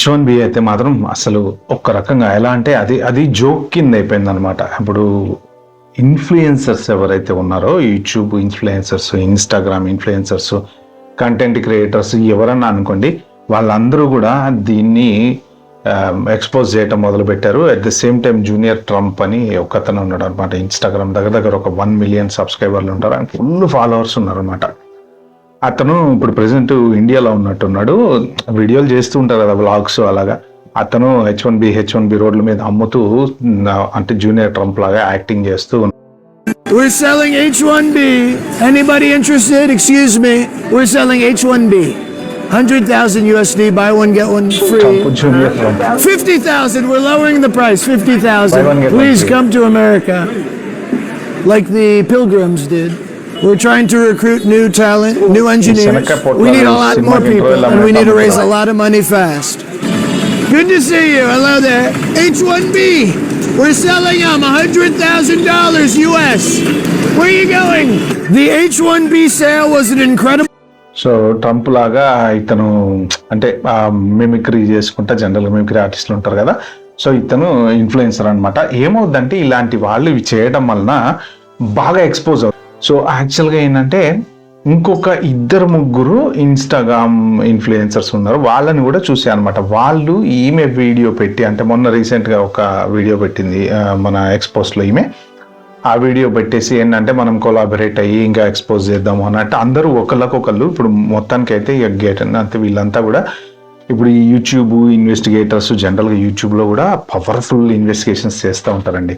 H1B అయితే మాత్రం అసలు ఒక్క రకంగా ఎలా అంటే అది జోక్ కింద అయిపోయింది అనమాట. ఇప్పుడు ఇన్ఫ్లుయెన్సర్స్ ఎవరైతే ఉన్నారో, YouTube influencers, Instagram influencers, content creators ఎవరన్నా అనుకోండి, వాళ్ళందరూ కూడా దీన్ని ఎక్స్పోజ్ చేయటం మొదలు పెట్టారు. At the same time junior Trump అని ఒకతను ఉన్నాడు అనమాట. ఇన్స్టాగ్రామ్ దగ్గర ఒక 1 మిలియన్ సబ్స్క్రైబర్లు ఉంటారు, అండ్ ఫుల్ ఫాలోవర్స్ ఉన్నారు అనమాట. అతను ఇప్పుడు ప్రెసెంట్ ఇండియాలో ఉన్నట్టున్నాడు. వీడియోలు చేస్తూ ఉంటారు కదా, వ్లాగ్స్ అలాగా. అతను H1B రోడ్ల మీద అమ్ముతూ అంటే జూనియర్ ట్రంప్ లాగా యాక్టింగ్ చేస్తూ. We're selling H1B. Anybody interested? Excuse me. We're selling H1B. 100,000 USD, buy one get one free. 50,000. We're lowering the price. 50,000. Please come to America, like the Pilgrims did. We're trying to recruit new talent, new engineers. We need a lot more people, and we need to raise a lot of money fast. Good to see you. Hello there. H1B. We're selling them $100,000 US. Where are you going? The H1B sale was an incredible. So Trump లాగా ఇతను అంటే mimicry చేసుకుంటా, జనరల్గా mimicry ఆర్టిస్టులు ఉంటారు కదా, so ఇతను influencer అనమాట. ఏమవుద్దంటే ఇలాంటి వాళ్ళు ఇవి చేయడం వలన బాగా ఎక్స్పోజ్ అవుతుంది. సో యాక్చువల్గా ఏంటంటే ఇంకొక 2-3 ఇన్స్టాగ్రామ్ ఇన్ఫ్లుయెన్సర్స్ ఉన్నారు, వాళ్ళని కూడా చూసా అనమాట. వాళ్ళు ఈమె వీడియో పెట్టి, అంటే మొన్న రీసెంట్గా ఒక వీడియో పెట్టింది మన ఎక్స్పోస్ట్లో ఈమె. ఆ వీడియో పెట్టేసి ఏంటంటే మనం కొలాబరేట్ అయ్యి ఇంకా ఎక్స్పోజ్ చేద్దాము అన్నట్టు అందరూ ఒకళ్ళకొకళ్ళు ఇప్పుడు మొత్తానికి అయితే అంతే వీళ్ళంతా కూడా ఇప్పుడు ఈ యూట్యూబ్ ఇన్వెస్టిగేటర్స్ జనరల్గా యూట్యూబ్లో కూడా పవర్ఫుల్ ఇన్వెస్టిగేషన్స్ చేస్తూ ఉంటారండి.